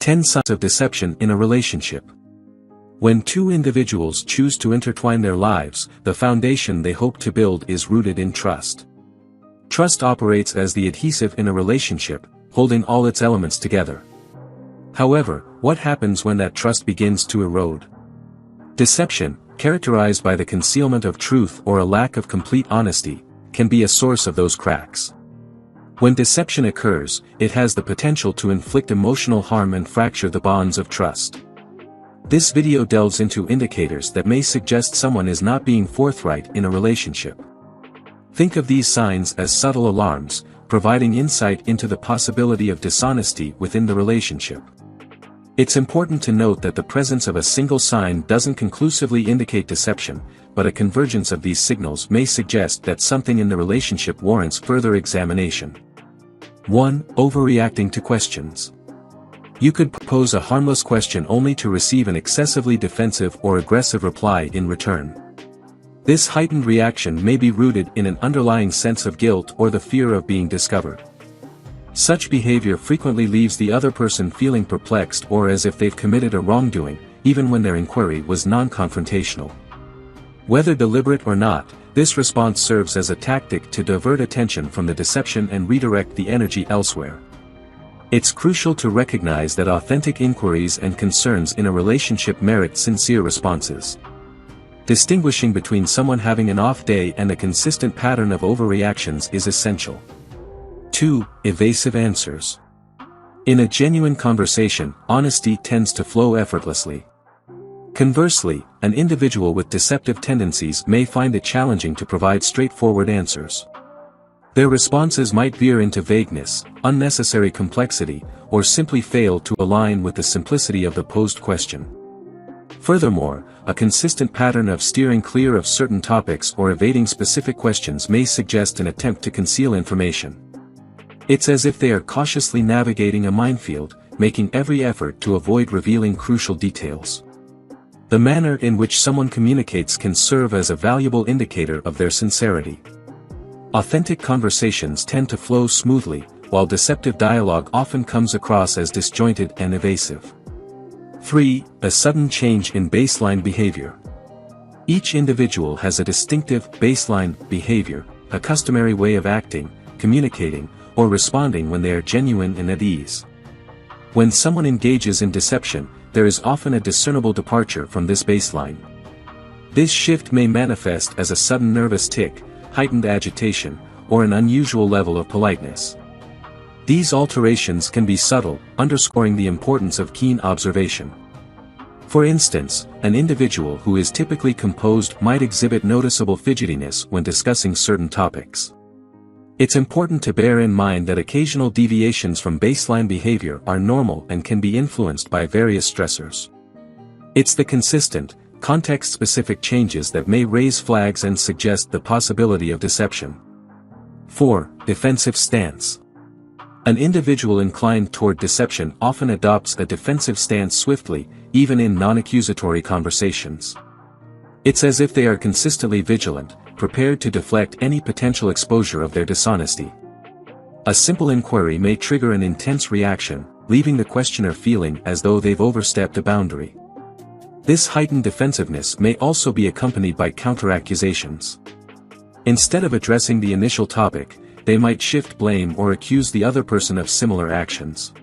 10 Signs of Deception in a Relationship. When two individuals choose to intertwine their lives, the foundation they hope to build is rooted in trust. Trust operates as the adhesive in a relationship, holding all its elements together. However, what happens when that trust begins to erode? Deception, characterized by the concealment of truth or a lack of complete honesty, can be a source of those cracks. When deception occurs, it has the potential to inflict emotional harm and fracture the bonds of trust. This video delves into indicators that may suggest someone is not being forthright in a relationship. Think of these signs as subtle alarms, providing insight into the possibility of dishonesty within the relationship. It's important to note that the presence of a single sign doesn't conclusively indicate deception, but a convergence of these signals may suggest that something in the relationship warrants further examination. 1. Overreacting to questions. You could propose a harmless question only to receive an excessively defensive or aggressive reply in return. This heightened reaction may be rooted in an underlying sense of guilt or the fear of being discovered. Such behavior frequently leaves the other person feeling perplexed or as if they've committed a wrongdoing, even when their inquiry was non-confrontational. Whether deliberate or not, this response serves as a tactic to divert attention from the deception and redirect the energy elsewhere. It's crucial to recognize that authentic inquiries and concerns in a relationship merit sincere responses. Distinguishing between someone having an off day and a consistent pattern of overreactions is essential. 2. Evasive answers. In a genuine conversation, honesty tends to flow effortlessly. Conversely, an individual with deceptive tendencies may find it challenging to provide straightforward answers. Their responses might veer into vagueness, unnecessary complexity, or simply fail to align with the simplicity of the posed question. Furthermore, a consistent pattern of steering clear of certain topics or evading specific questions may suggest an attempt to conceal information. It's as if they are cautiously navigating a minefield, making every effort to avoid revealing crucial details. The manner in which someone communicates can serve as a valuable indicator of their sincerity. Authentic conversations tend to flow smoothly, while deceptive dialogue often comes across as disjointed and evasive. 3. A sudden change in baseline behavior. Each individual has a distinctive baseline behavior, a customary way of acting, communicating, or responding when they are genuine and at ease. When someone engages in deception, there is often a discernible departure from this baseline. This shift may manifest as a sudden nervous tic, heightened agitation, or an unusual level of politeness. These alterations can be subtle, underscoring the importance of keen observation. For instance, an individual who is typically composed might exhibit noticeable fidgetiness when discussing certain topics. It's important to bear in mind that occasional deviations from baseline behavior are normal and can be influenced by various stressors. It's the consistent, context-specific changes that may raise flags and suggest the possibility of deception. 4. Defensive stance. An individual inclined toward deception often adopts a defensive stance swiftly, even in non-accusatory conversations. It's as if they are consistently vigilant, prepared to deflect any potential exposure of their dishonesty. A simple inquiry may trigger an intense reaction, leaving the questioner feeling as though they've overstepped a boundary. This heightened defensiveness may also be accompanied by counter-accusations. Instead of addressing the initial topic, they might shift blame or accuse the other person of similar actions.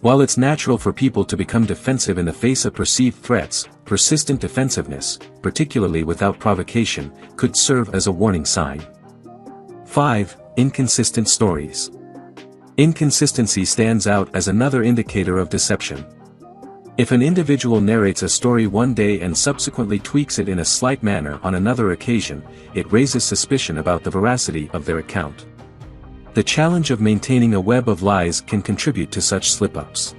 While it's natural for people to become defensive in the face of perceived threats, persistent defensiveness, particularly without provocation, could serve as a warning sign. 5. Inconsistent stories. Inconsistency stands out as another indicator of deception. If an individual narrates a story one day and subsequently tweaks it in a slight manner on another occasion, it raises suspicion about the veracity of their account. The challenge of maintaining a web of lies can contribute to such slip-ups.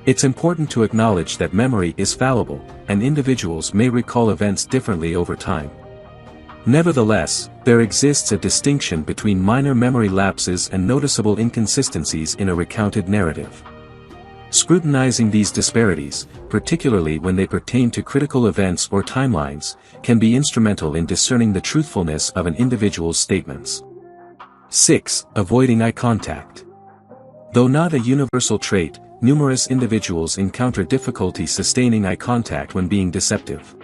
It's important to acknowledge that memory is fallible, and individuals may recall events differently over time. Nevertheless, there exists a distinction between minor memory lapses and noticeable inconsistencies in a recounted narrative. Scrutinizing these disparities, particularly when they pertain to critical events or timelines, can be instrumental in discerning the truthfulness of an individual's statements. 6. Avoiding eye contact. Though not a universal trait, numerous individuals encounter difficulty sustaining eye contact when being deceptive.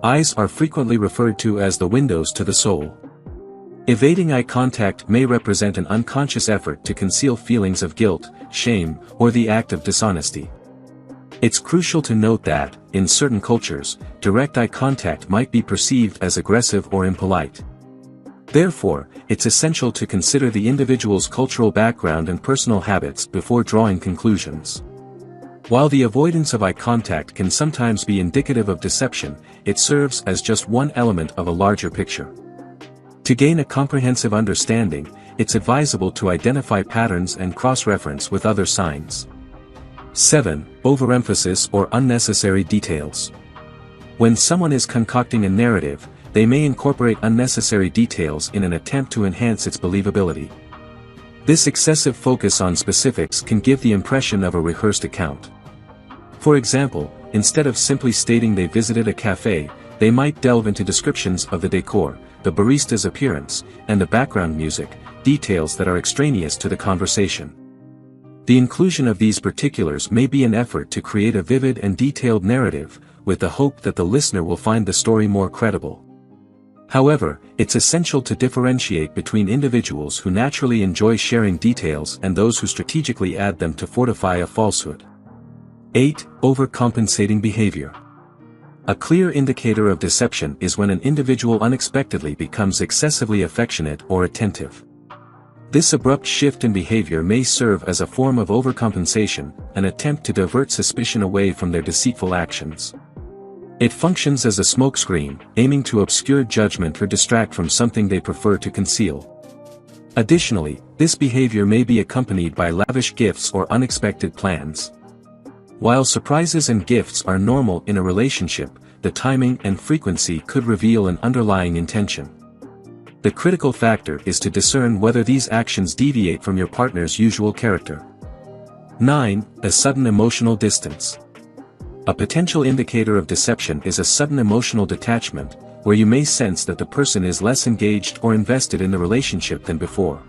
Eyes are frequently referred to as the windows to the soul. Evading eye contact may represent an unconscious effort to conceal feelings of guilt, shame, or the act of dishonesty. It's crucial to note that, in certain cultures, direct eye contact might be perceived as aggressive or impolite. Therefore, it's essential to consider the individual's cultural background and personal habits before drawing conclusions. While the avoidance of eye contact can sometimes be indicative of deception, it serves as just one element of a larger picture. To gain a comprehensive understanding, it's advisable to identify patterns and cross-reference with other signs. 7. Overemphasis or unnecessary details. When someone is concocting a narrative, they may incorporate unnecessary details in an attempt to enhance its believability. This excessive focus on specifics can give the impression of a rehearsed account. For example, instead of simply stating they visited a cafe, they might delve into descriptions of the decor, the barista's appearance, and the background music, details that are extraneous to the conversation. The inclusion of these particulars may be an effort to create a vivid and detailed narrative, with the hope that the listener will find the story more credible. However, it's essential to differentiate between individuals who naturally enjoy sharing details and those who strategically add them to fortify a falsehood. 8. Overcompensating behavior. A clear indicator of deception is when an individual unexpectedly becomes excessively affectionate or attentive. This abrupt shift in behavior may serve as a form of overcompensation, an attempt to divert suspicion away from their deceitful actions. It functions as a smokescreen, aiming to obscure judgment or distract from something they prefer to conceal. Additionally, this behavior may be accompanied by lavish gifts or unexpected plans. While surprises and gifts are normal in a relationship, the timing and frequency could reveal an underlying intention. The critical factor is to discern whether these actions deviate from your partner's usual character. 9. A sudden emotional distance. A potential indicator of deception is a sudden emotional detachment, where you may sense that the person is less engaged or invested in the relationship than before.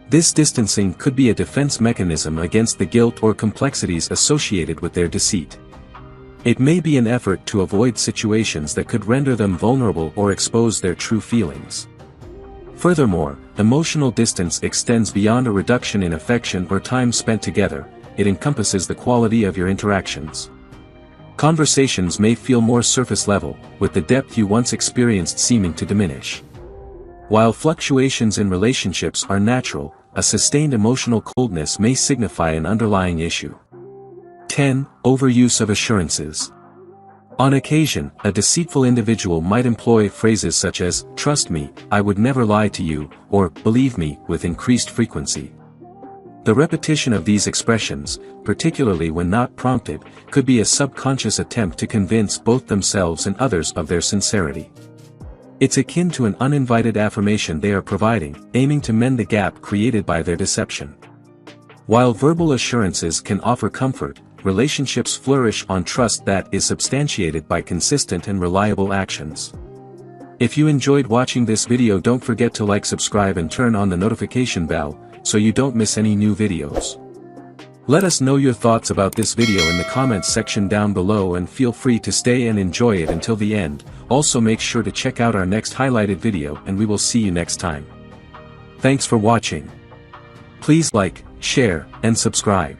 This distancing could be a defense mechanism against the guilt or complexities associated with their deceit. It may be an effort to avoid situations that could render them vulnerable or expose their true feelings. Furthermore, emotional distance extends beyond a reduction in affection or time spent together. It encompasses the quality of your interactions. Conversations may feel more surface level, with the depth you once experienced seeming to diminish. While fluctuations in relationships are natural, a sustained emotional coldness may signify an underlying issue. 10. Overuse of assurances. On occasion, a deceitful individual might employ phrases such as, "Trust me, I would never lie to you," or "Believe me," with increased frequency. The repetition of these expressions, particularly when not prompted, could be a subconscious attempt to convince both themselves and others of their sincerity. It's akin to an uninvited affirmation they are providing, aiming to mend the gap created by their deception. While verbal assurances can offer comfort, relationships flourish on trust that is substantiated by consistent and reliable actions. If you enjoyed watching this video, don't forget to like, subscribe and turn on the notification bell, so you don't miss any new videos. Let us know your thoughts about this video in the comments section down below, and feel free to stay and enjoy it until the end. Also make sure to check out our next highlighted video, and we will see you next time. Thanks for watching. Please like, share, and subscribe.